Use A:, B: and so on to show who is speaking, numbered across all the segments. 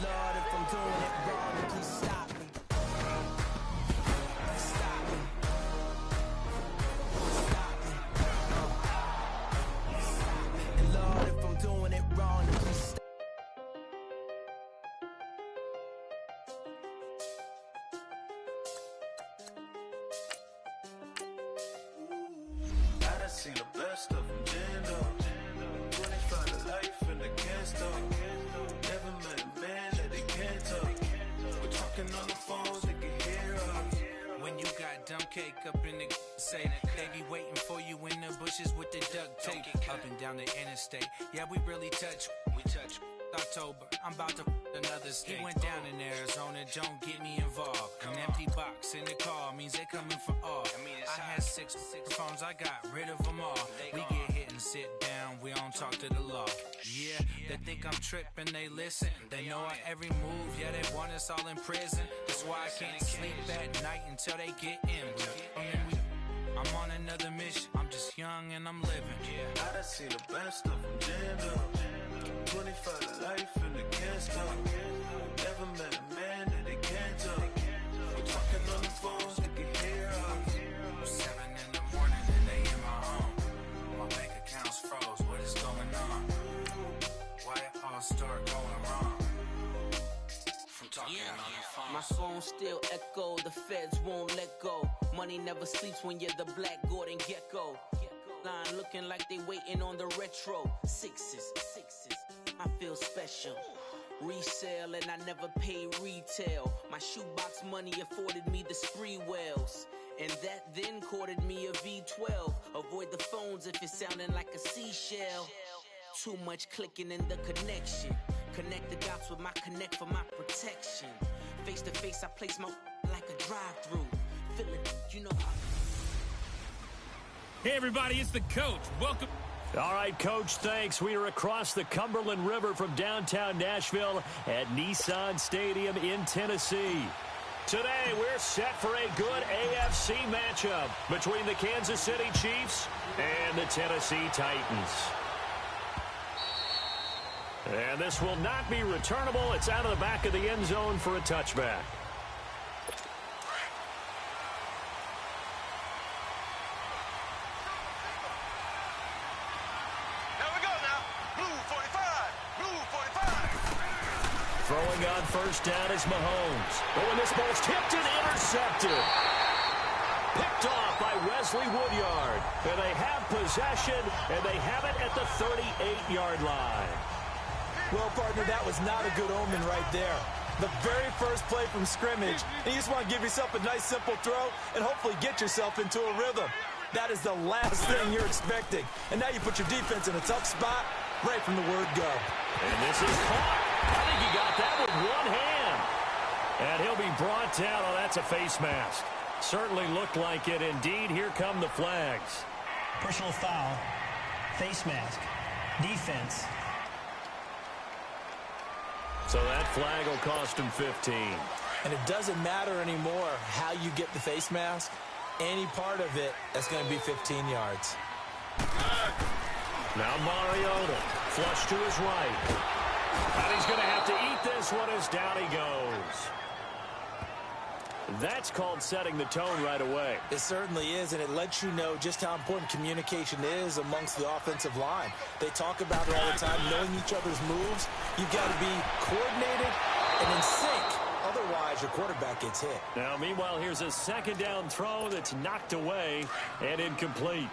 A: Lord, if I'm doing it wrong, then please stop me. Stop me. Stop me. And Lord, if I'm doing it wrong, then please stop me.
B: I done seen the best of them, Jando. 25 to life and they can't stop. Never met a man that they can't talk. We're talking on the phones, they can hear us.
C: When you got dumb cake up in the say, they be waiting for you in the bushes with the duct tape. Up and down the interstate, yeah, we really touch. We touch. October, I'm about to another state. He went down in Arizona, don't get me involved. An empty box in the car means they coming for all. I had six phones, I got rid of them all. We get hit and sit down, we don't talk to the law. Yeah, they think I'm tripping, they listen. They know our every move, yeah, they want us all in prison. That's why I can't sleep at night until they get in. I'm on another mission, I'm just young and I'm living.
B: I done seen the best of them, Jando. 25 to life and they can't stop. Never met a man that they can't talk. We're talking on the phones, they can hear us.
C: 7 in the morning and they in my home. My bank account's froze, what is going on? Why it all start going wrong? From talking on the phone.
A: My phone still echo, the feds won't let go. Money never sleeps when you're the black Gordon Gecko. Line looking like they waiting on the retro. Sixes, I feel special. Resale and I never pay retail. My shoebox money afforded me the spree wells. And that then courted me a V12. Avoid the phones if it's sounding like a seashell. Too much clicking in the connection. Connect the dots with my connect for my protection. Face to face, I place my like a drive-through. Feeling, you know how.
D: Hey, everybody, it's the coach. Welcome.
E: All right, Coach, thanks. We are across the Cumberland River from downtown Nashville at Nissan Stadium in Tennessee. Today, we're set for a good AFC matchup between the Kansas City Chiefs and the Tennessee Titans. And this will not be returnable. It's out of the back of the end zone for a touchback. Throwing on first down is Mahomes. Oh, and this ball's tipped and intercepted. Picked off by Wesley Woodyard. And they have possession, and they have it at the 38-yard line.
F: Well, partner, that was not a good omen right there. The very first play from scrimmage, and you just want to give yourself a nice, simple throw and hopefully get yourself into a rhythm. That is the last thing you're expecting. And now you put your defense in a tough spot right from the word go.
E: And this is caught. I think he got that with one hand. And he'll be brought down. Oh, that's a face mask. Certainly looked like it. Indeed, here come the flags.
G: Personal foul, face mask, defense.
E: So that flag will cost him 15.
F: And it doesn't matter anymore how you get the face mask. Any part of it, that's going to be 15 yards.
E: Now Mariota, flush to his right. And he's going to have to eat this one as down he goes. That's called setting the tone right away.
F: It certainly is, and it lets you know just how important communication is amongst the offensive line. They talk about it all the time, knowing each other's moves. You've got to be coordinated and in sync. Otherwise, your quarterback gets hit.
E: Now, meanwhile, here's a second down throw that's knocked away and incomplete.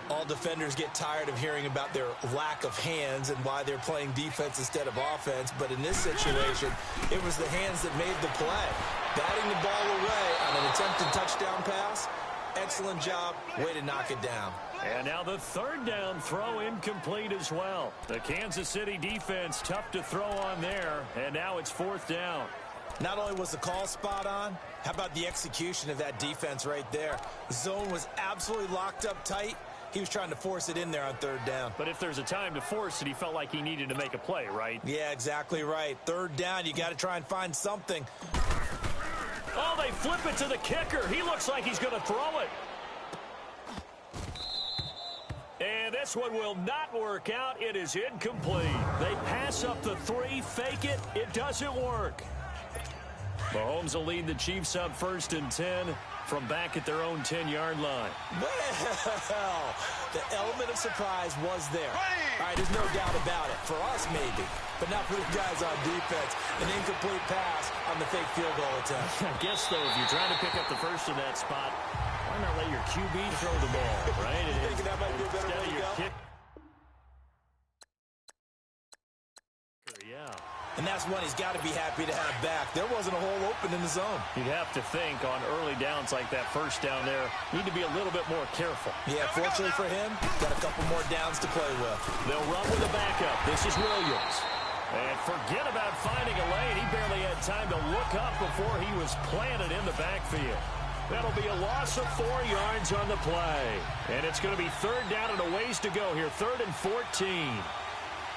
F: All defenders get tired of hearing about their lack of hands and why they're playing defense instead of offense. But in this situation, it was the hands that made the play. Batting the ball away on an attempted touchdown pass. Excellent job. Way to knock it down.
E: And now the third down throw incomplete as well. The Kansas City defense tough to throw on there. And now it's fourth down.
F: Not only was the call spot on, how about the execution of that defense right there? The zone was absolutely locked up tight. He was trying to force it in there on third down.
E: But if there's a time to force it, he felt like he needed to make a play, right?
F: Yeah, exactly right. Third down, you got to try and find something.
E: Oh, they flip it to the kicker. He looks like he's going to throw it. And this one will not work out. It is incomplete. They pass up the 3, fake it. It doesn't work. Mahomes will lead the Chiefs up 1st and 10 from back at their own 10-yard line.
F: Well, the element of surprise was there. All right, there's no doubt about it. For us, maybe. But not for the guys on defense. An incomplete pass on the fake field goal attempt.
E: I guess, though, if you're trying to pick up the first in that spot, why not let your QB throw the ball, right?
F: You think that might be a better way to go?
E: Yeah.
F: And that's one he's got to be happy to have back. There wasn't a hole open in the zone.
E: You'd have to think on early downs like that first down there, need to be a little bit more careful.
F: Yeah, fortunately for him, got a couple more downs to play with.
E: They'll run with a backup. This is Williams. And forget about finding a lane. He barely had time to look up before he was planted in the backfield. That'll be a loss of 4 yards on the play. And it's going to be 3rd down and a ways to go here. 3rd and 14.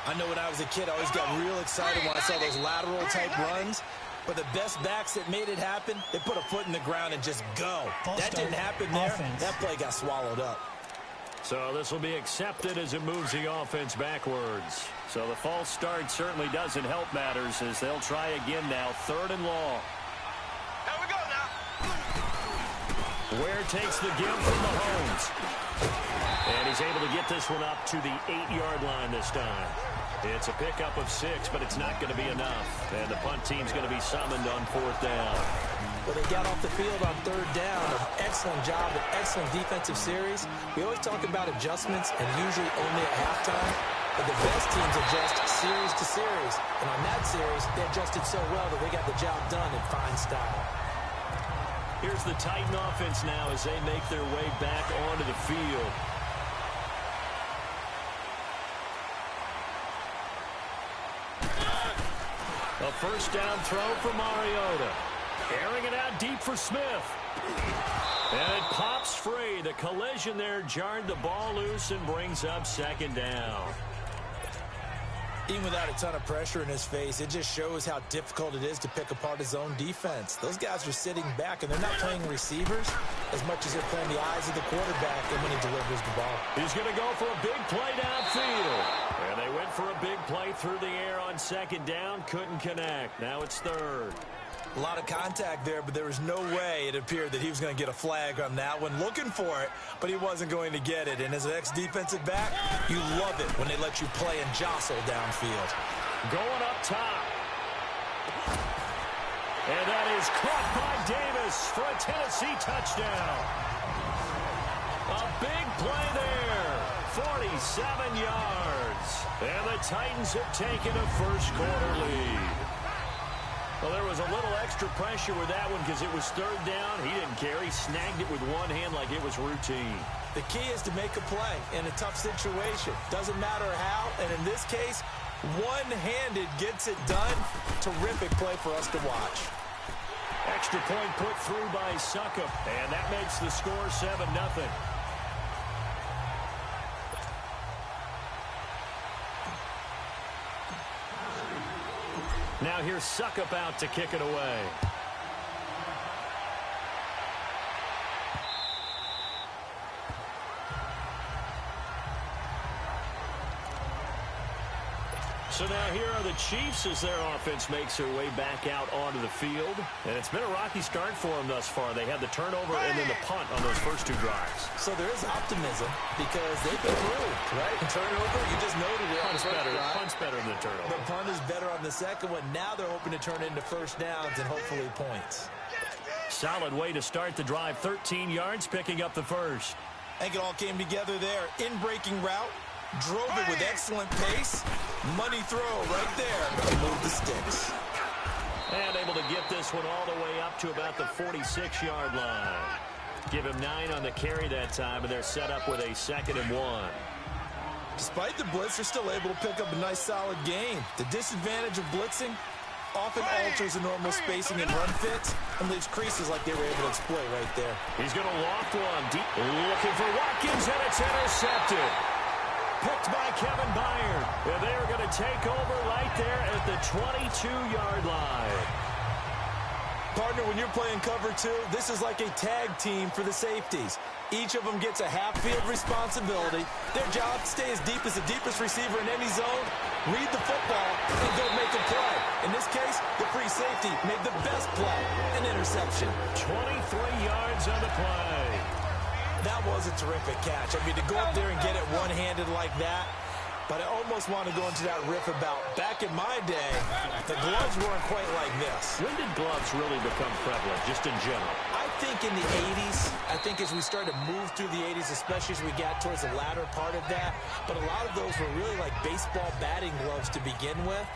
F: I know when I was a kid, I always got real excited when I saw those lateral-type runs. But the best backs that made it happen, they put a foot in the ground and just go. That didn't happen there. That play got swallowed up.
E: So this will be accepted as it moves the offense backwards. So the false start certainly doesn't help matters as they'll try again now. 3rd and long.
B: Here we go now.
E: Ware takes the give from Mahomes. And he's able to get this one up to the 8-yard line this time. It's a pickup of 6, but it's not going to be enough. And the punt team's going to be summoned on 4th down.
F: Well, they got off the field on 3rd down. An excellent job, an excellent defensive series. We always talk about adjustments and usually only at halftime. But the best teams adjust series to series. And on that series, they adjusted so well that they got the job done in fine style.
E: Here's the Titan offense now as they make their way back onto the field. A 1st down throw for Mariota. Airing it out deep for Smith. And it pops free. The collision there jarred the ball loose and brings up 2nd down.
F: Even without a ton of pressure in his face, it just shows how difficult it is to pick apart his own defense. Those guys are sitting back, and they're not playing receivers as much as they're playing the eyes of the quarterback and when he delivers the ball.
E: He's going to go for a big play downfield. And they went for a big play through the air on 2nd down. Couldn't connect. Now it's 3rd.
F: A lot of contact there, but there was no way it appeared that he was going to get a flag on that one. Looking for it, but he wasn't going to get it. And as an ex-defensive back, you love it when they let you play and jostle downfield.
E: Going up top. And that is caught by Davis for a Tennessee touchdown. A big play there. 47 yards. And the Titans have taken a first-quarter lead. Well, there was a little extra pressure with that one because it was 3rd down. He didn't care. He snagged it with one hand like it was routine.
F: The key is to make a play in a tough situation. Doesn't matter how, and in this case, one-handed gets it done. Terrific play for us to watch.
E: Extra point put through by Succop, and that makes the score 7-0. Now here's Succop out to kick it away. So now here are the Chiefs as their offense makes their way back out onto the field. And it's been a rocky start for them thus far. They had the turnover and then the punt on those first 2 drives.
F: So there is optimism because they've been through, right? Turnover, you just noted it.
E: Punt's better than the turnover.
F: The punt is better on the second one. Now they're hoping to turn into 1st downs and hopefully points.
E: Solid way to start the drive. 13 yards, picking up the first.
F: I think it all came together there. In-breaking route. Drove it with excellent pace. Money throw right there to move the sticks.
E: And able to get this one all the way up to about the 46-yard line. Give him 9 on the carry that time, and they're set up with a 2nd and 1.
F: Despite the blitz, they're still able to pick up a nice solid gain. The disadvantage of blitzing often alters the normal spacing and run fits and leaves creases like they were able to exploit right there.
E: He's going to loft one deep. Looking for Watkins, and it's intercepted. Picked by Kevin Byard. And they're going to take over right there at the 22-yard line.
F: Partner, when you're playing cover 2, this is like a tag team for the safeties. Each of them gets a half-field responsibility. Their job, stay as deep as the deepest receiver in any zone, read the football, and go make a play. In this case, the free safety made the best play, an interception.
E: 23 yards on the play.
F: That was a terrific catch. I mean, to go up there and get it one-handed like that, but I almost want to go into that riff about back in my day, the gloves weren't quite like this.
E: When did gloves really become prevalent, just in general?
F: I think in the 80s. I think as we started to move through the 80s, especially as we got towards the latter part of that. But a lot of those were really like baseball batting gloves to begin with.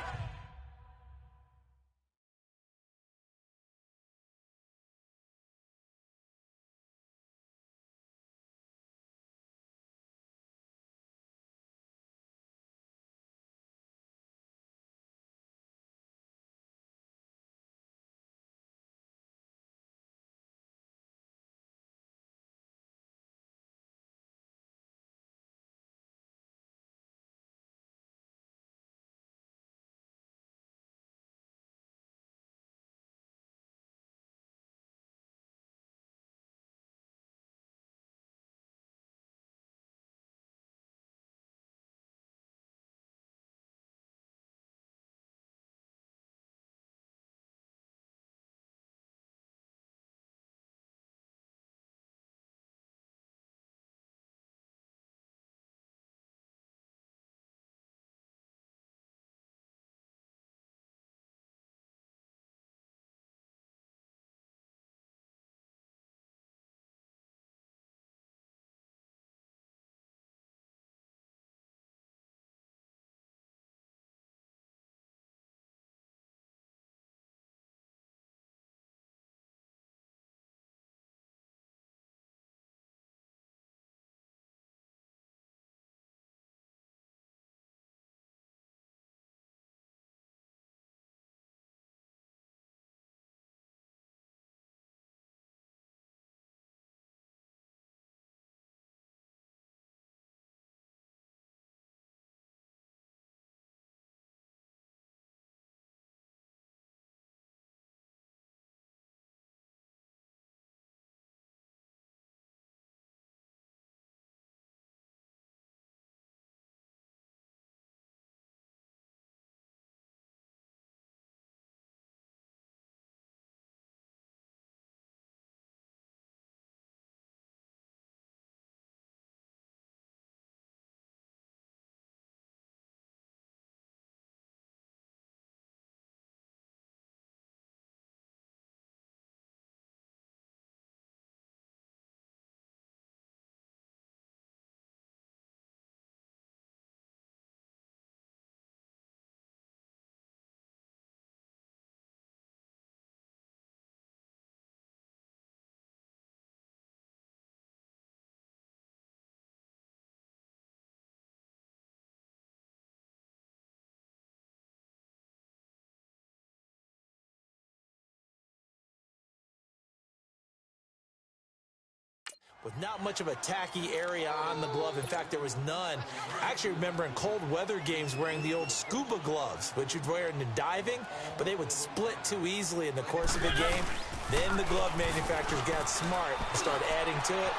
F: With not much of a tacky area on the glove. In fact, there was none. I actually remember in cold weather games wearing the old scuba gloves, which you'd wear in diving, but they would split too easily in the course of a game. Then the glove manufacturers got smart and started adding to it,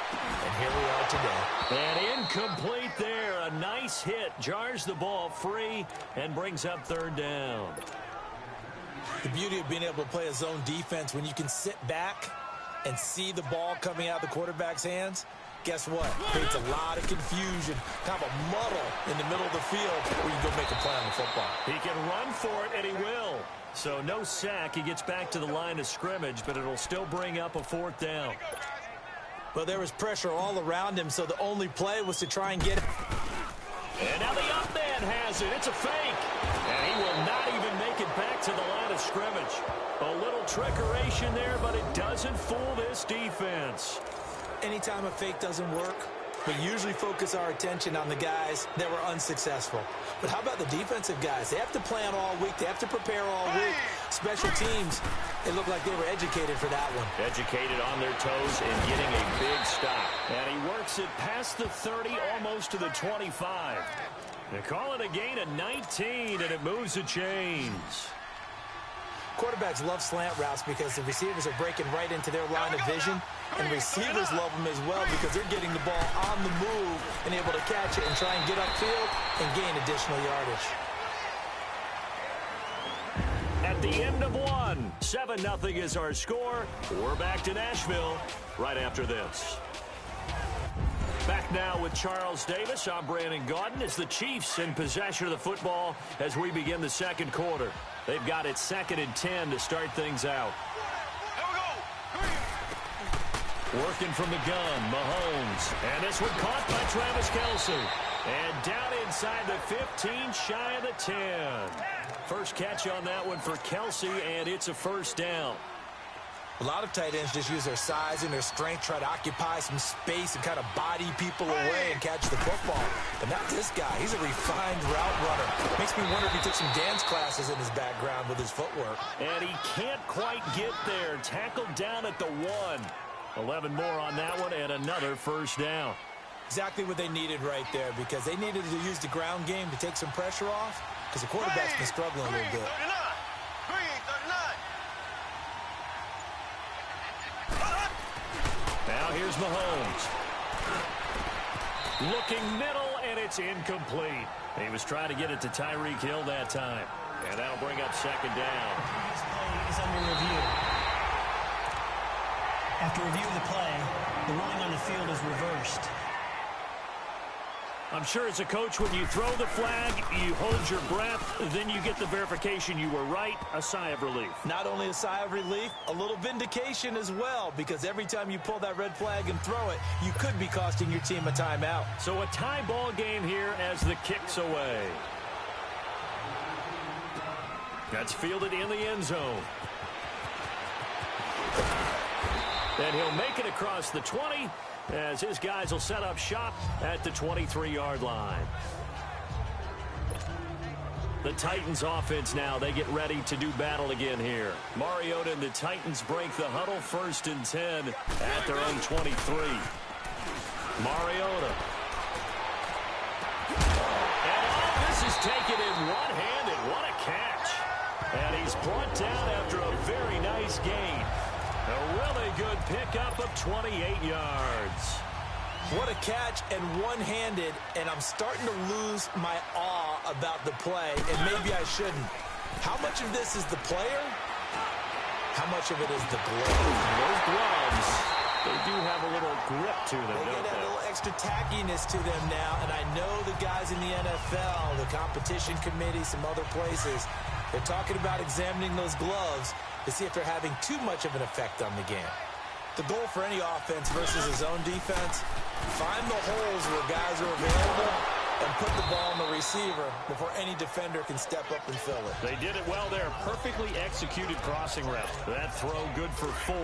F: and here we are today.
E: And incomplete there. A nice hit. Jars the ball free and brings up third down.
F: The beauty of being able to play a zone defense when you can sit back and see the ball coming out of the quarterback's hands, guess what? Creates a lot of confusion, kind of a muddle in the middle of the field where you can go make a play on the football.
E: He can run for it, and he will. So no sack. He gets back to the line of scrimmage, but it'll still bring up a fourth down.
F: Well, there was pressure all around him, so the only play was to try and get it.
E: And now the up man has it. It's a fake. And he will not even make it back to the line of scrimmage. A little trickeration there, but it doesn't fool this defense.
F: Anytime a fake doesn't work, we usually focus our attention on the guys that were unsuccessful. But how about the defensive guys? They have to plan all week. They have to prepare all week. Special teams, it looked like they were educated for that one.
E: Educated on their toes and getting a big stop. And he works it past the 30, almost to the 25. They call it a gain of 19, and it moves the chains.
F: Quarterbacks love slant routes because the receivers are breaking right into their line of vision, and receivers love them as well because they're getting the ball on the move and able to catch it and try and get upfield and gain additional yardage.
E: At the end of one, 7-0 is our score. We're back to Nashville right after this. Back now with Charles Davis. I'm Brandon Gaudin as the Chiefs in possession of the football as we begin the second quarter. They've got it 2nd and 10 to start things out. Working from the gun, Mahomes. And this one caught by Travis Kelce. And down inside the 15, shy of the 10. First catch on that one for Kelce, and it's a first down.
F: A lot of tight ends just use their size and their strength, try to occupy some space and kind of body people away and catch the football. But not this guy. He's a refined route runner. Makes me wonder if he took some dance classes in his background with his footwork.
E: And he can't quite get there. Tackled down at the 1. 11 more on that one, and another first down.
F: Exactly what they needed right there, because they needed to use the ground game to take some pressure off, because the quarterback's been struggling a little bit.
E: Now here's Mahomes. Looking middle, and it's incomplete. He was trying to get it to Tyreek Hill that time. And that'll bring up second down.
G: This play is under review. After review of the play, the ruling on the field is reversed.
E: I'm sure as a coach, when you throw the flag, you hold your breath, then you get the verification you were right, a sigh of relief.
F: Not only a sigh of relief, a little vindication as well, because every time you pull that red flag and throw it, you could be costing your team a timeout.
E: So a tie ball game here as the kick's away. That's fielded in the end zone. And he'll make it across the 20 as his guys will set up shop at the 23-yard line. The Titans offense now, they get ready to do battle again here. Mariota and the Titans break the huddle, 1st and 10 at their own 23. Mariota. And all this is taken in one-handed. What a catch. And he's brought down after a very nice gain. A really good pickup of 28 yards.
F: What a catch, and one-handed, and I'm starting to lose my awe about the play, and maybe I shouldn't. How much of this is the player? How much of it is the glove?
E: Those gloves, they do have a little grip to them,
F: They
E: don't
F: get a
E: they?
F: little extra tackiness to them now, and I know the guys in the NFL, the competition committee, some other places, they're talking about examining those gloves to see if they're having too much of an effect on the game. The goal for any offense versus his own defense, find the holes where guys are available and put the ball on the receiver before any defender can step up and fill it.
E: They did it well there. Perfectly executed crossing route. That throw good for 4.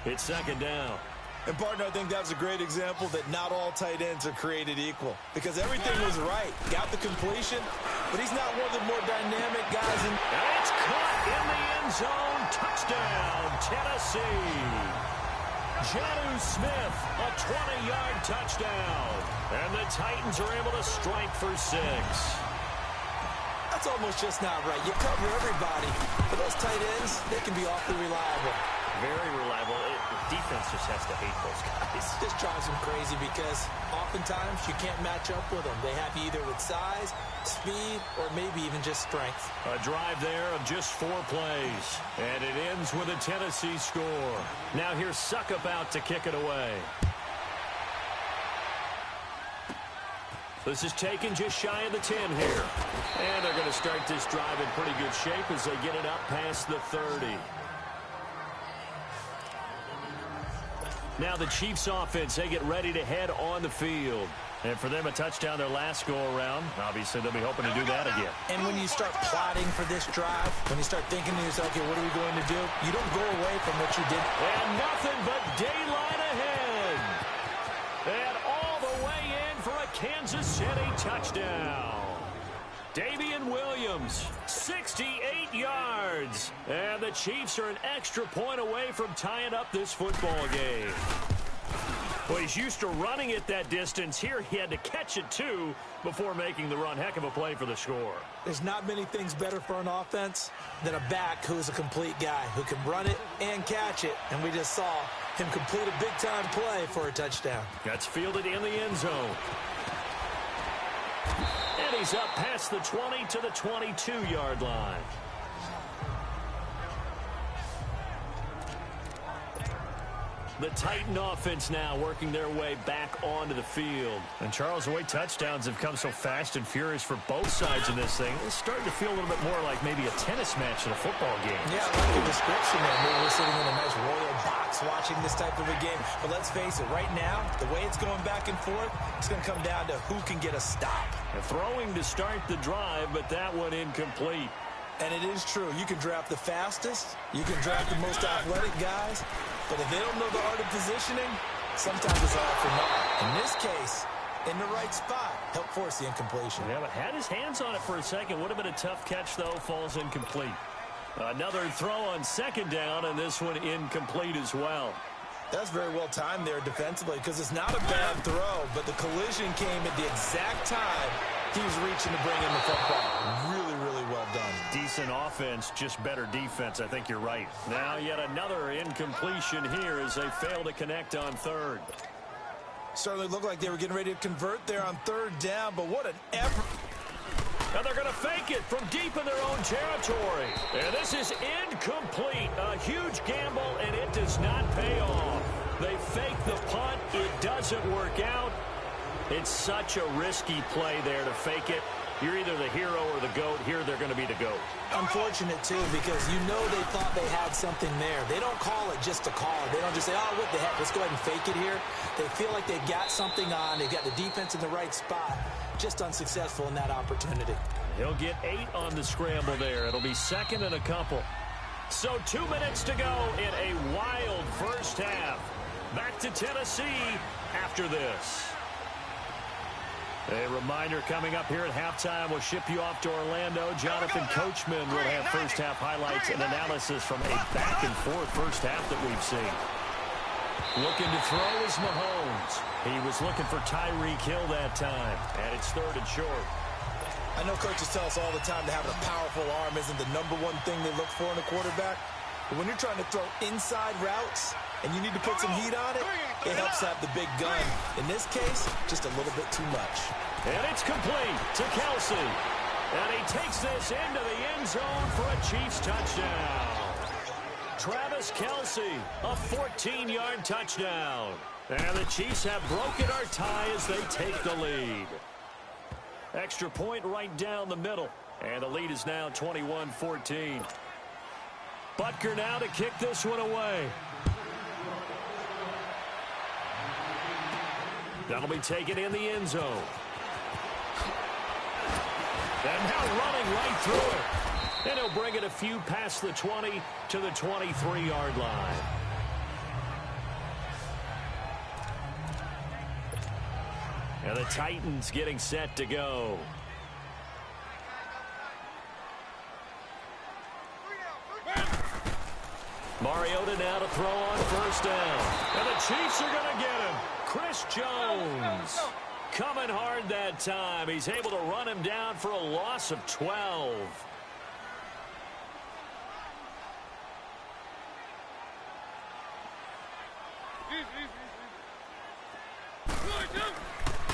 E: It's second down.
F: And, partner, I think that's a great example that not all tight ends are created equal, because everything was right. Got the completion, but he's not one of the more dynamic guys.
E: And it's caught in the end zone. Touchdown, Tennessee. Jonnu Smith, a 20-yard touchdown. And the Titans are able to strike for 6.
F: That's almost just not right. You cover everybody, but those tight ends, they can be awfully reliable.
E: Very reliable. Defense just has to hate those guys.
F: This drives them crazy because oftentimes you can't match up with them. They have you either with size, speed, or maybe even just strength.
E: A drive there of just 4 plays. And it ends with a Tennessee score. Now here's Suckup out to kick it away. This is taken just shy of the 10 here. And they're going to start this drive in pretty good shape as they get it up past the 30. Now the Chiefs offense, they get ready to head on the field. And for them, a touchdown their last go-around. Obviously, they'll be hoping to do that again.
F: And when you start plotting for this drive, when you start thinking to yourself, okay, what are we going to do? You don't go away from what you did.
E: And nothing but daylight ahead. And all the way in for a Kansas City touchdown. Davian Williams, 68 yards. And the Chiefs are an extra point away from tying up this football game. Well, he's used to running it that distance. Here he had to catch it, too, before making the run. Heck of a play for the score.
F: There's not many things better for an offense than a back who is a complete guy who can run it and catch it. And we just saw him complete a big-time play for a touchdown.
E: That's fielded in the end zone. And he's up past the 20 to the 22-yard line. The Titan offense now working their way back onto the field. And, Charles, the way touchdowns have come so fast and furious for both sides in this thing, it's starting to feel a little bit more like maybe a tennis match in a football game.
F: Yeah, I like the description there. Maybe we're sitting in a nice royal box watching this type of a game. But let's face it, right now, the way it's going back and forth, it's going to come down to who can get a stop.
E: And throwing to start the drive, but that one incomplete.
F: And it is true. You can draft the fastest. You can draft the most athletic guys. But if they don't know the art of positioning, sometimes it's all for naught. In this case, in the right spot, help force the incompletion.
E: Yeah, but had his hands on it for a second. Would have been a tough catch, though. Falls incomplete. Another throw on second down, and this one incomplete as well.
F: That's very well timed there defensively because it's not a bad throw, but the collision came at the exact time he was reaching to bring in the football. Really, really well done.
E: Decent offense, just better defense. I think you're right. Now yet another incompletion here as they fail to connect on third.
F: Certainly looked like they were getting ready to convert there on third down, but what an effort.
E: Now they're going to fake it from deep in their own territory. And this is incomplete. A huge gamble, and it does not pay off. They fake the punt. It doesn't work out. It's such a risky play there to fake it. You're either the hero or the GOAT. Here they're going to be the GOAT.
F: Unfortunate, too, because you know they thought they had something there. They don't call it just to call it. They don't just say, oh, what the heck, let's go ahead and fake it here. They feel like they've got something on. They've got the defense in the right spot. Just unsuccessful in that opportunity.
E: He'll get 8 on the scramble there. It'll be second and a couple. So 2 minutes to go in a wild first half. Back to Tennessee after this. A reminder coming up here at halftime. We'll ship you off to Orlando. Jonathan Coachman will have first half highlights and analysis from a back-and-forth first half that we've seen. Looking to throw is Mahomes. He was looking for Tyreek Hill that time, and it's third and short.
F: I know coaches tell us all the time that having a powerful arm isn't the #1 thing they look for in a quarterback. But when you're trying to throw inside routes and you need to put some heat on it, it helps have the big gun. In this case, just a little bit too much.
E: And it's complete to Kelsey. And he takes this into the end zone for a Chiefs touchdown. Travis Kelsey, a 14-yard touchdown. And the Chiefs have broken our tie as they take the lead. Extra point right down the middle. And the lead is now 21-14. Butker now to kick this one away. That'll be taken in the end zone. And now running right through it. And he'll bring it a few past the 20 to the 23-yard line. And the Titans getting set to go. Mariota now to throw on first down. And the Chiefs are going to get him. Chris Jones coming hard that time. He's able to run him down for a loss of 12.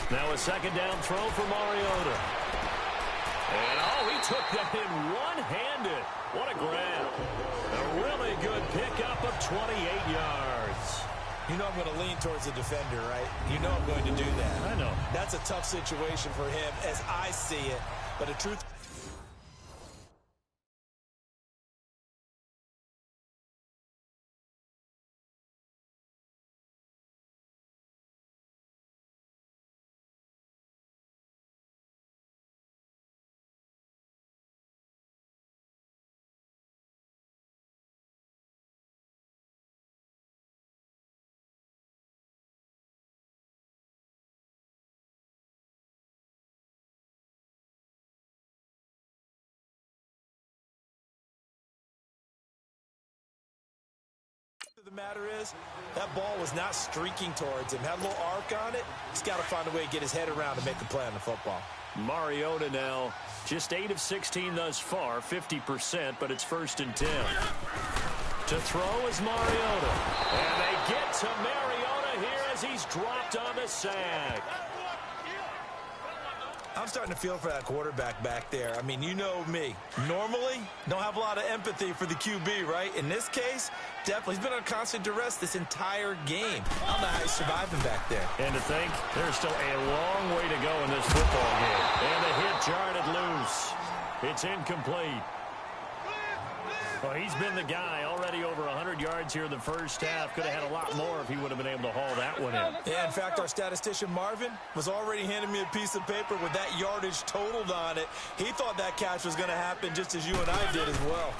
E: Now a second down throw for Mariota. And he took that in one-handed. What a grab. A really good pickup of 28 yards.
F: You know I'm going to lean towards the defender, right? You know I'm going to do that.
E: I know.
F: That's a tough situation for him as I see it. But the truth The matter is, that ball was not streaking towards him. Had a little arc on it. He's got to find a way to get his head around to make a play on the football.
E: Mariota now, just 8 of 16 thus far, 50%, but it's 1st and 10. To throw is Mariota. And they get to Mariota here as he's dropped on the sack.
F: I'm starting to feel for that quarterback back there. I mean, you know me. Normally, don't have a lot of empathy for the QB, right? In this case, definitely. He's been on constant duress this entire game. I don't know how he's surviving back there.
E: And to think, there's still a long way to go in this football game. And the hit jarred it loose. It's incomplete. Well, he's been the guy, already over 100 yards here in the first half. Could have had a lot more if he would have been able to haul that one in.
F: Yeah, in fact, our statistician Marvin was already handing me a piece of paper with that yardage totaled on it. He thought that catch was going to happen just as you and I did as well.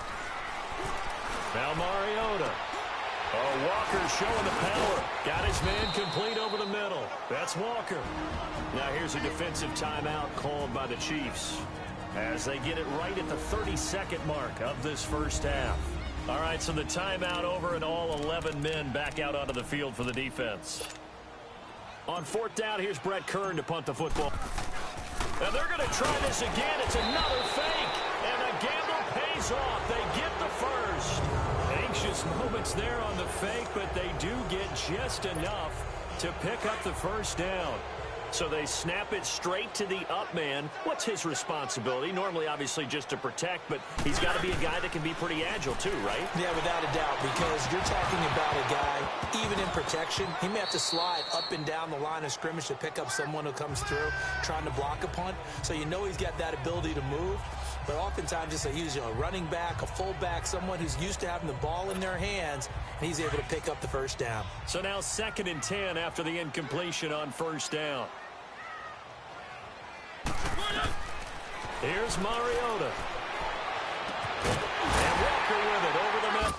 E: Now Mariota. Oh, Walker showing the power. Got his man complete over the middle. That's Walker. Now here's a defensive timeout called by the Chiefs, as they get it right at the 32nd mark of this first half. All right, so the timeout over and all 11 men back out onto the field for the defense. On 4th down, here's Brett Kern to punt the football. And they're going to try this again. It's another fake, and the gamble pays off. They get the first. Anxious moments there on the fake, but they do get just enough to pick up the first down. So they snap it straight to the up man. What's his responsibility? Normally, obviously, just to protect, but he's got to be a guy that can be pretty agile too, right?
F: Yeah, without a doubt, because you're talking about a guy, even in protection, he may have to slide up and down the line of scrimmage to pick up someone who comes through trying to block a punt. So you know he's got that ability to move. But oftentimes, just he's a running back, a fullback, someone who's used to having the ball in their hands, and he's able to pick up the first down.
E: So now 2nd and 10 after the incompletion on 1st down. Here's Mariota. And Walker with it over the middle.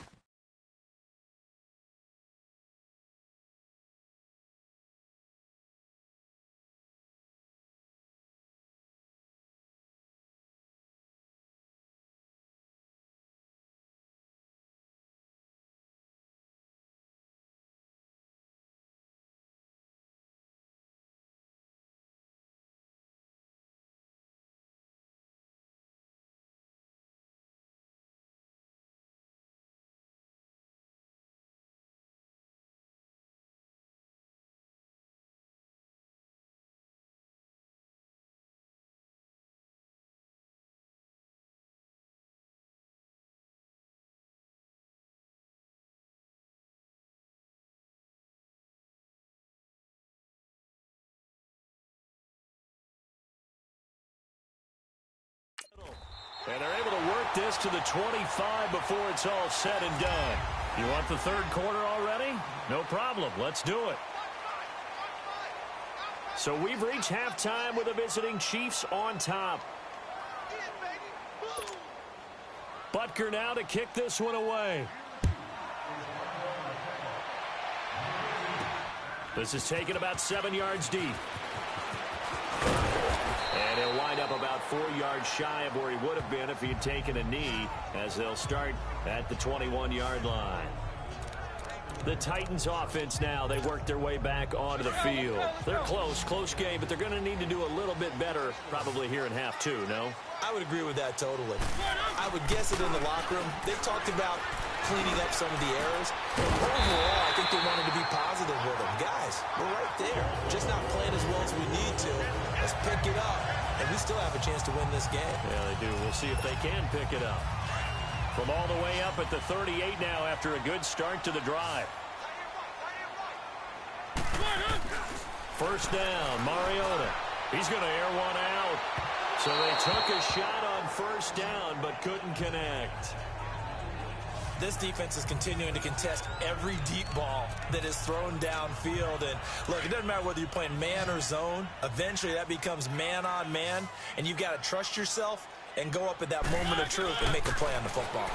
E: And they're able to work this to the 25 before it's all said and done. You want the 3rd quarter already? No problem. Let's do it. So we've reached halftime with the visiting Chiefs on top. Butker now to kick this one away. This is taken about 7 yards deep. And he'll wind up about 4 yards shy of where he would have been if he had taken a knee, as they'll start at the 21-yard line. The Titans offense now, they work their way back onto the field. They're close game, but they're going to need to do a little bit better probably here in half 2, no?
F: I would agree with that totally. I would guess it in the locker room. They talked about cleaning up some of the errors. But overall, I think they wanted to be positive with them. Guys, we're right there. Just not playing as well as we need to. Let's pick it up. And we still have a chance to win this game.
E: Yeah, they do. We'll see if they can pick it up. From all the way up at the 38 now after a good start to the drive. 1st down, Mariota. He's going to air one out. So they took a shot on 1st down, but couldn't connect.
F: This defense is continuing to contest every deep ball that is thrown downfield. And look, it doesn't matter whether you're playing man or zone. Eventually, that becomes man on man. And you've got to trust yourself and go up at that moment of truth and make a play on the football.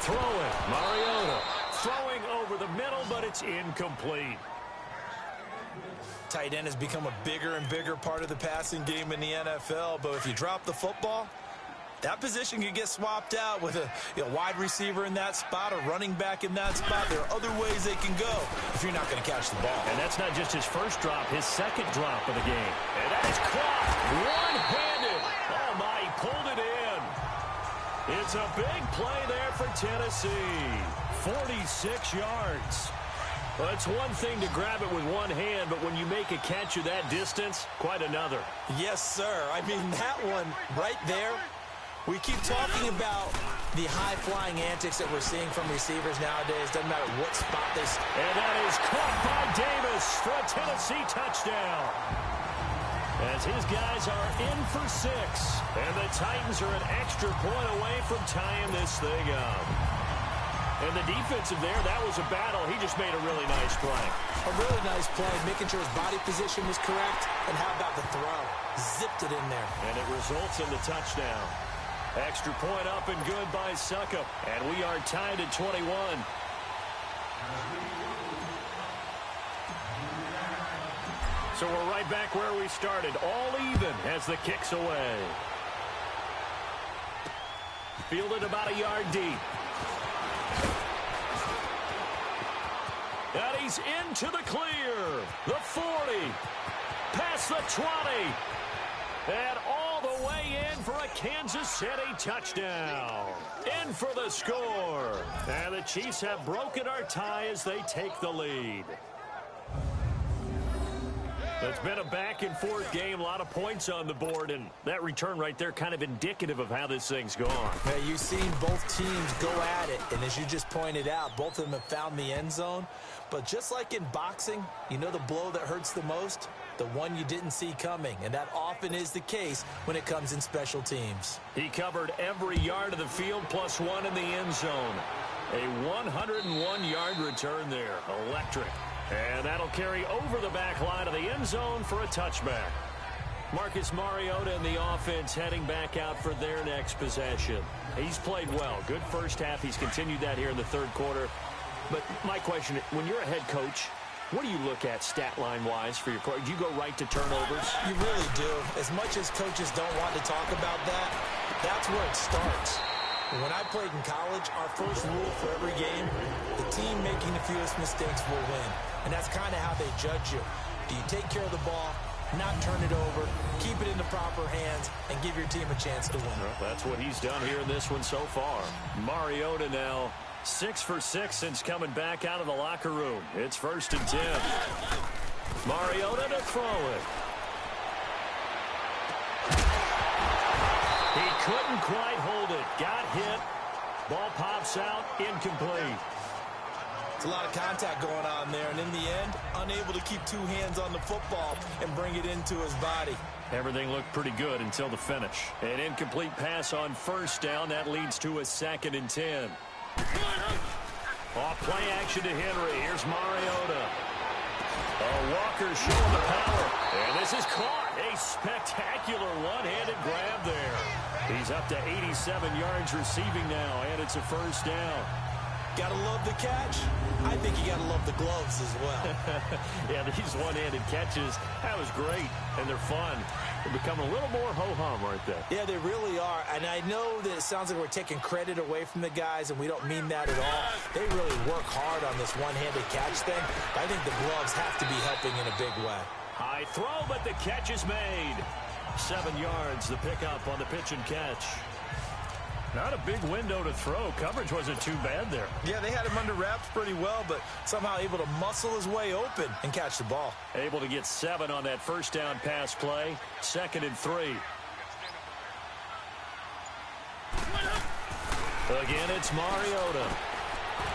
E: Throwing, Mariota. Throwing over the middle, but it's incomplete.
F: Tight end has become a bigger and bigger part of the passing game in the NFL. But if you drop the football, That position could get swapped out with a wide receiver in that spot, a running back in that spot. There are other ways they can go if you're not going to catch the ball.
E: And that's not just his first drop, his second drop of the game. And that is caught one-handed. Oh, my, he pulled it in. It's a big play there for Tennessee. 46 yards. Well, it's one thing to grab it with one hand, but when you make a catch of that distance, quite another.
F: Yes, sir. I mean, that one right there, we keep talking about the high-flying antics that we're seeing from receivers nowadays. Doesn't matter what spot they...
E: And that is caught by Davis for a Tennessee touchdown. As his guys are in for 6. And the Titans are an extra point away from tying this thing up. And the defensive there, that was a battle. He just made a really nice play.
F: A really nice play, making sure his body position was correct. And how about the throw? Zipped it in there.
E: And it results in the touchdown. Extra point up and good by Succop. And we are tied at 21. So we're right back where we started. All even as the kick's away. Fielded about a yard deep. And he's into the clear. The 40. Past the 20. And all the way in for a Kansas City touchdown. In for the score. And the Chiefs have broken our tie as they take the lead. It's been a back-and-forth game, a lot of points on the board, and that return right there kind of indicative of how this thing's gone.
F: Yeah, you've seen both teams go at it, and as you just pointed out, both of them have found the end zone. But just like in boxing, you know the blow that hurts the most? The one you didn't see coming, and that often is the case when it comes in special teams.
E: He covered every yard of the field, plus 1 in the end zone. A 101-yard return there. Electric. And that'll carry over the back line of the end zone for a touchback. Marcus Mariota and the offense heading back out for their next possession. He's played well. Good first half. He's continued that here in the third quarter. But my question, when you're a head coach, what do you look at stat line-wise for your coach? Do you go right to turnovers?
F: You really do. As much as coaches don't want to talk about that, that's where it starts. When I played in college, our first rule for every game, the team making the fewest mistakes will win. And that's kind of how they judge you. Do you take care of the ball, not turn it over, keep it in the proper hands, and give your team a chance to win?
E: Well, that's what he's done here in this one so far. Mariota now 6 for 6 since coming back out of the locker room. It's 1st and 10. Mariota to throw it. He couldn't quite hold it. Got hit. Ball pops out. Incomplete.
F: It's a lot of contact going on there, and in the end, unable to keep 2 hands on the football and bring it into his body.
E: Everything looked pretty good until the finish. An incomplete pass on 1st down. That leads to a 2nd and 10. Off play action to Henry. Here's Mariota. Walker showing the power. And this is caught. A spectacular one-handed grab there. He's up to 87 yards receiving now, and it's a 1st down.
F: Gotta love the catch. I think you gotta love the gloves as well.
E: Yeah, these one-handed catches, that was great, and they're fun. They're becoming a little more ho-hum, aren't they?
F: Yeah, they really are. And I know that it sounds like we're taking credit away from the guys, and we don't mean that at all. They really work hard on this one-handed catch thing. I think the gloves have to be helping in a big way.
E: High throw, but the catch is made. 7 yards, the pickup on the pitch and catch. Not a big window to throw. Coverage wasn't too bad there.
F: Yeah, they had him under wraps pretty well, but somehow able to muscle his way open and catch the ball.
E: Able to get 7 on that 1st down pass play. 2nd and 3. Again, it's Mariota.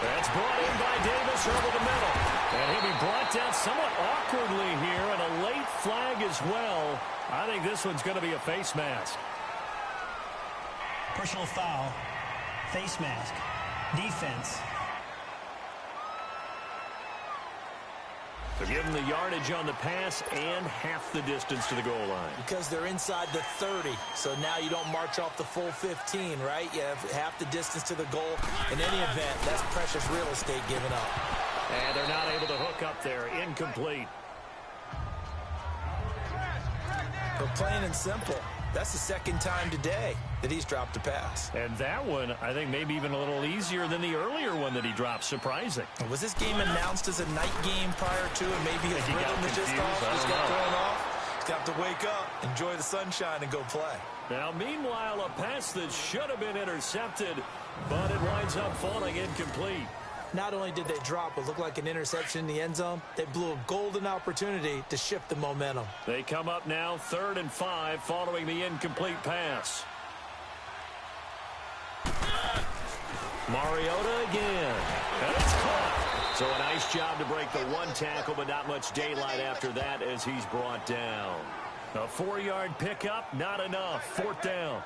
E: That's brought in by Davis over the middle. And he'll be brought down somewhat awkwardly here, and a late flag as well. I think this one's going to be a face mask.
G: Personal foul, face mask, defense.
E: So give them the yardage on the pass and half the distance to the goal line.
F: Because they're inside the 30, so now you don't march off the full 15, right? You have half the distance to the goal. In any event, that's precious real estate given up.
E: And they're not able to hook up there. Incomplete.
F: But plain and simple, That's the second time today that he's dropped a pass.
E: And that one, I think, maybe even a little easier than the earlier one that he dropped. Surprising.
F: Was this game announced as a night game prior to it? Maybe his rhythm is just off. Just got thrown off. He's got to wake up, enjoy the sunshine, and go play.
E: Now, meanwhile, a pass that should have been intercepted, but it winds up falling incomplete.
F: Not only did they drop what looked like an interception in the end zone, they blew a golden opportunity to shift the momentum.
E: They come up now 3rd and 5 following the incomplete pass. Mariota again. And it's caught. So a nice job to break the one tackle, but not much daylight after that as he's brought down. A 4-yard pickup, not enough. 4th down.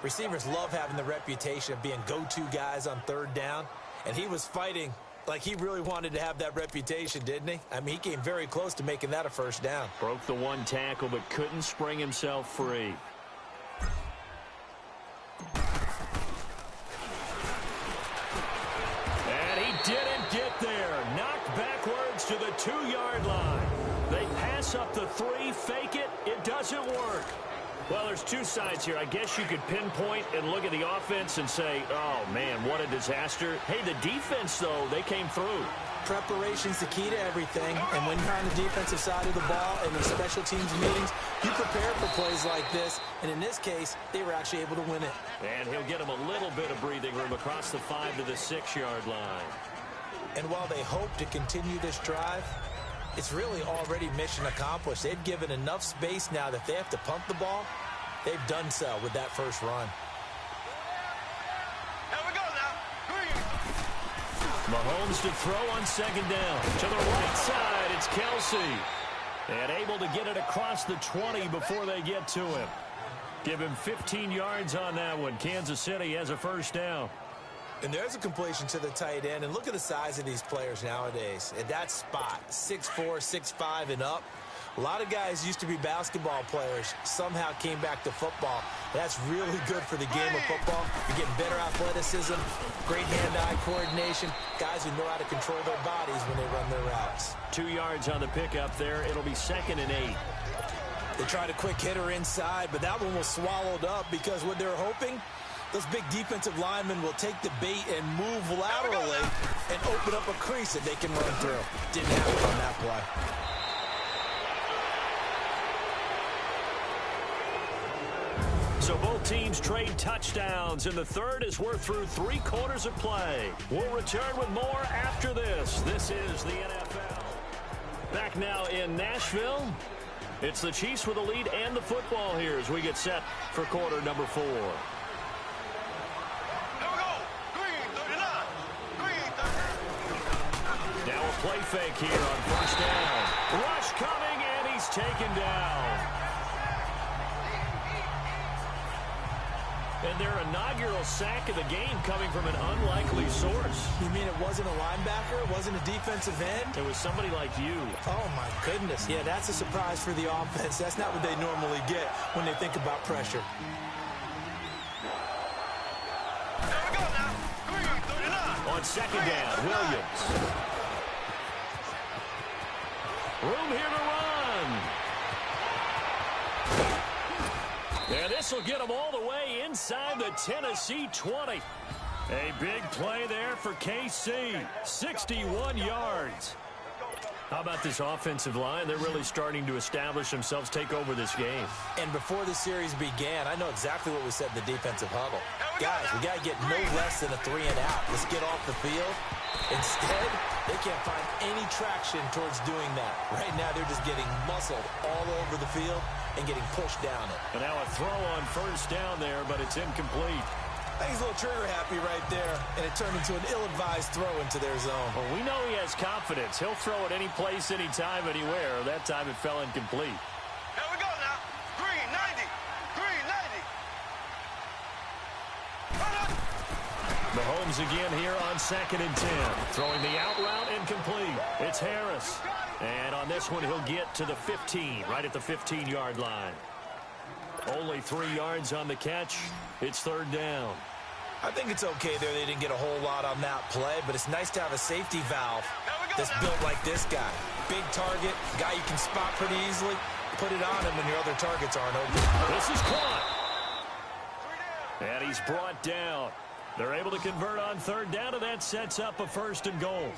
F: Receivers love having the reputation of being go-to guys on 3rd down. And he was fighting like he really wanted to have that reputation, didn't he? I mean, he came very close to making that a 1st down.
E: Broke the one tackle, but couldn't spring himself free. And he didn't get there. Knocked backwards to the 2-yard line. They pass up the 3, fake it. It doesn't work. Well, there's two sides here. I guess you could pinpoint and look at the offense and say, oh, man, what a disaster. Hey, the defense, though, they came through.
F: Preparation's the key to everything, and when you're on the defensive side of the ball in these special teams meetings, you prepare for plays like this, and in this case, they were actually able to win it.
E: And he'll get him a little bit of breathing room across the 5 to the 6-yard line.
F: And while they hope to continue this drive, it's really already mission accomplished. They've given enough space now that they have to pump the ball. They've done so with that first run.
B: Here we go now.
E: Mahomes to throw on 2nd down. To the right side, it's Kelsey. And able to get it across the 20 before they get to him. Give him 15 yards on that one. Kansas City has a 1st down.
F: And there's a completion to the tight end. And look at the size of these players nowadays. At that spot, 6'4", 6'5", and up. A lot of guys used to be basketball players, somehow came back to football. That's really good for the game of football. You're getting better athleticism, great hand-eye coordination, guys who know how to control their bodies when they run their routes.
E: 2 yards on the pickup there. It'll be 2nd and 8.
F: They tried a quick hitter inside, but that one was swallowed up because what they're hoping, those big defensive linemen will take the bait and move laterally and open up a crease that they can run through. Didn't happen on that play.
E: So both teams trade touchdowns in the 3rd as we're through 3 quarters of play. We'll return with more after this. This is the NFL. Back now in Nashville. It's the Chiefs with the lead and the football here as we get set for quarter number 4. Now a play fake here on 1st down. Rush coming, and he's taken down. And their inaugural sack of the game coming from an unlikely source.
F: You mean it wasn't a linebacker? It wasn't a defensive end?
E: It was somebody like you.
F: Oh, my goodness. Yeah, that's a surprise for the offense. That's not what they normally get when they think about pressure.
E: On 2nd down, Williams. Room here to run. And this will get them all the way inside the Tennessee 20. A big play there for KC. 61 yards. How about this offensive line? They're really starting to establish themselves, take over this game.
F: And before the series began, I know exactly what we said in the defensive huddle. Guys, we got to get no less than a 3 and out. Let's get off the field. Instead, they can't find any traction towards doing that. Right now, they're just getting muscled all over the field and getting pushed down it.
E: And now a throw on 1st down there, but it's incomplete.
F: I think he's a little trigger happy right there, and it turned into an ill-advised throw into their zone.
E: Well, we know he has confidence. He'll throw it any place, anytime, anywhere. That time it fell incomplete.
B: Here we go now. Green 90. Green 90.
E: Mahomes again here on 2nd and 10. Throwing the out route incomplete. It's Harris. And on this one, he'll get to the 15, right at the 15-yard line. Only 3 yards on the catch. It's 3rd down.
F: I think it's okay there. They didn't get a whole lot on that play, but it's nice to have a safety valve that's built like this guy. Big target, guy you can spot pretty easily. Put it on him when your other targets aren't open.
E: This is caught. And he's brought down. They're able to convert on third down, and that sets up a 1st and goal.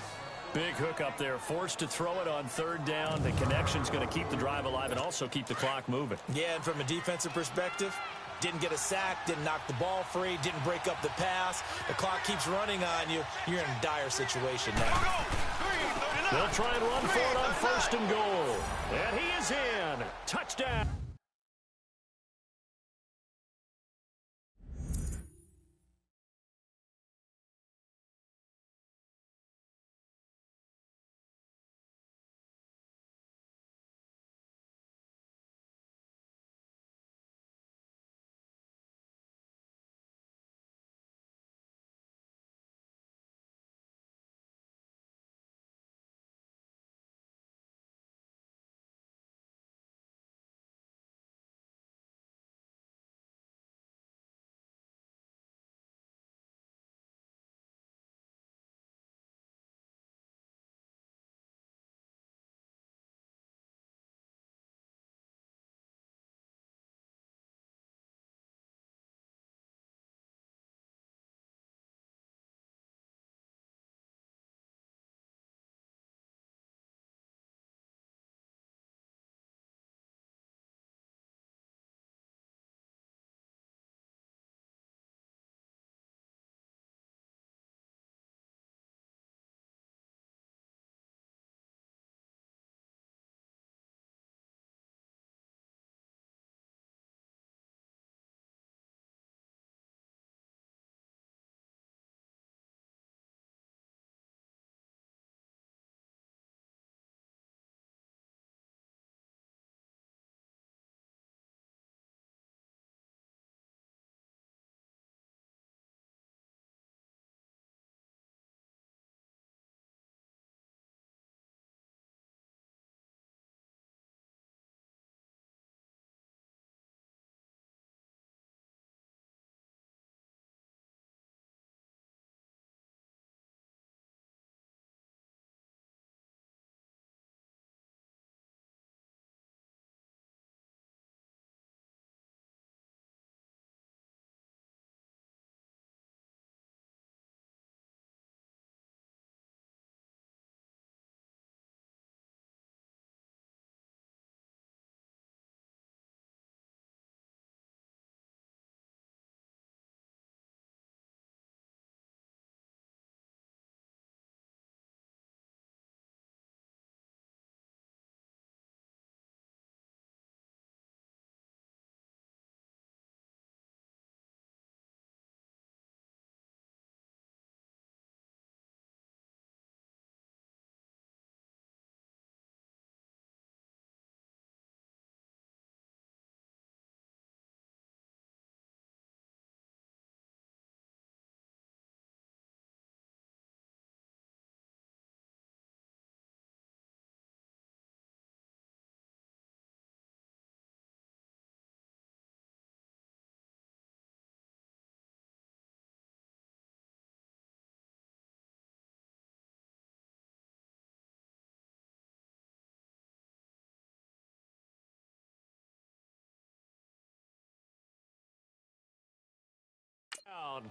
E: Big hook up there, forced to throw it on third down. The connection's going to keep the drive alive and also keep the clock moving.
F: Yeah, and from a defensive perspective, didn't get a sack, didn't knock the ball free, didn't break up the pass. The clock keeps running on you. You're in a dire situation now.
E: They'll try and run for it on 1st and goal. And he is in. Touchdown.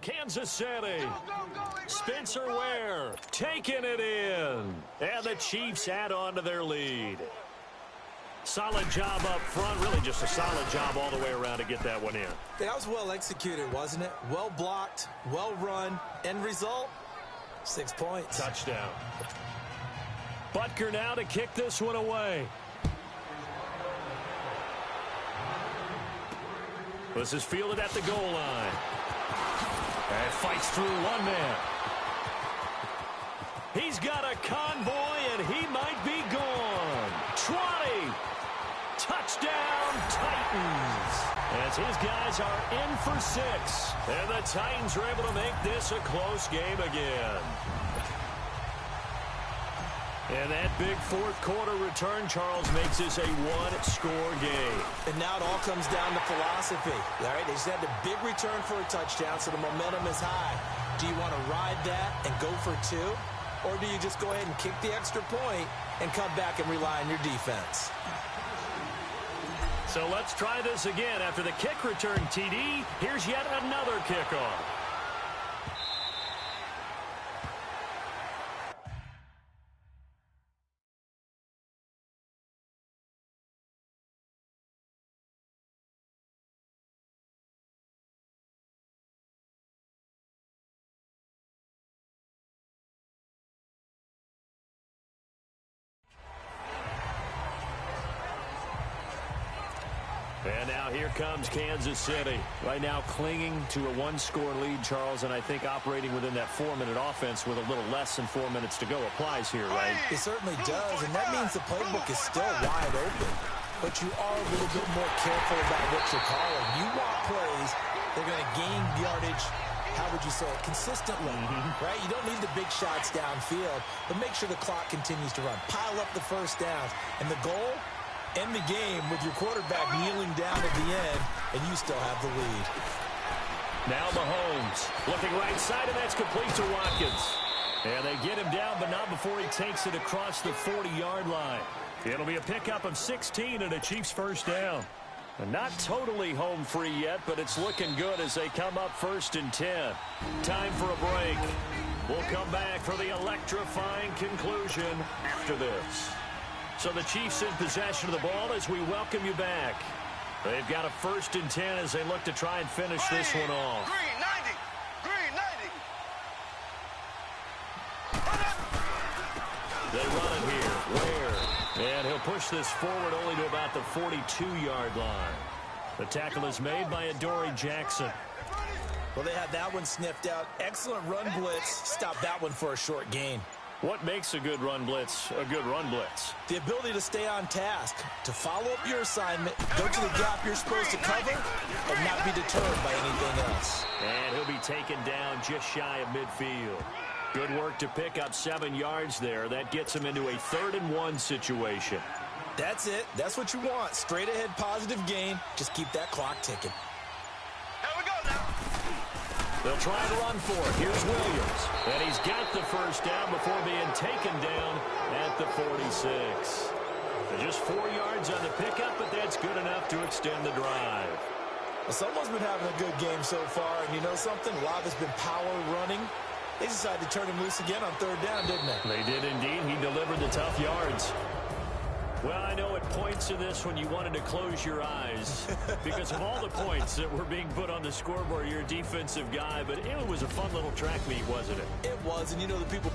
E: Kansas City. Spencer Ware taking it in. And the Chiefs add on to their lead. Solid job up front. Really just a solid job all the way around to get that one in.
F: That was well executed, wasn't it? Well blocked, well run. End result, 6 points.
E: Touchdown. Butker now to kick this one away. This is fielded at the goal line. And fights through one man. He's got a convoy, and he might be gone. 20. Touchdown, Titans. As his guys are in for 6. And the Titans are able to make this a close game again. And that big fourth quarter return, Charles, makes this a one-score game.
F: And now it all comes down to philosophy. All right, they just had a big return for a touchdown, so the momentum is high. Do you want to ride that and go for 2? Or do you just go ahead and kick the extra point and come back and rely on your defense?
E: So let's try this again. After the kick return TD, here's yet another kickoff. And now here comes Kansas City. Right now clinging to a one-score lead, Charles, and I think operating within that 4-minute offense with a little less than 4 minutes to go applies here, right?
F: It certainly does, and that means the playbook is still wide open. But you are a little bit more careful about what you're calling. You want plays that are going to gain yardage, how would you say it, consistently, right? You don't need the big shots downfield, but make sure the clock continues to run. Pile up the first downs, and the goal, end the game with your quarterback kneeling down at the end, and you still have the lead.
E: Now Mahomes looking right side, and that's complete to Watkins. And they get him down, but not before he takes it across the 40-yard line. It'll be a pickup of 16 and a Chiefs first down. And not totally home free yet, but it's looking good as they come up 1st and 10. Time for a break. We'll come back for the electrifying conclusion after this. So the Chiefs in possession of the ball as we welcome you back. They've got a 1st and 10 as they look to try and finish this one off.
H: Green 90. Green 90.
E: They run it here. Ware. And he'll push this forward only to about the 42-yard line. The tackle is made by Adoree Jackson.
F: Well, they had that one sniffed out. Excellent run blitz. Stop that one for a short gain.
E: What makes a good run blitz a good run blitz?
F: The ability to stay on task, to follow up your assignment, go to the gap you're supposed to cover, and not be deterred by anything else.
E: And he'll be taken down just shy of midfield. Good work to pick up 7 yards there. That gets him into a 3rd and 1 situation.
F: That's it. That's what you want. Straight ahead positive gain. Just keep that clock ticking.
H: Here we go now.
E: They'll try to run for it. Here's Williams. And he's got the first down before being taken down at the 46. Just 4 yards on the pickup, but that's good enough to extend the drive.
F: Well, someone's been having a good game so far, and you know something? A lot has been power running. They decided to turn him loose again on 3rd down, didn't they?
E: They did indeed. He delivered the tough yards. Well, I know at points in this when you wanted to close your eyes because of all the points that were being put on the scoreboard. You're a defensive guy, but it was a fun little track meet, wasn't it?
F: It was, and you know the people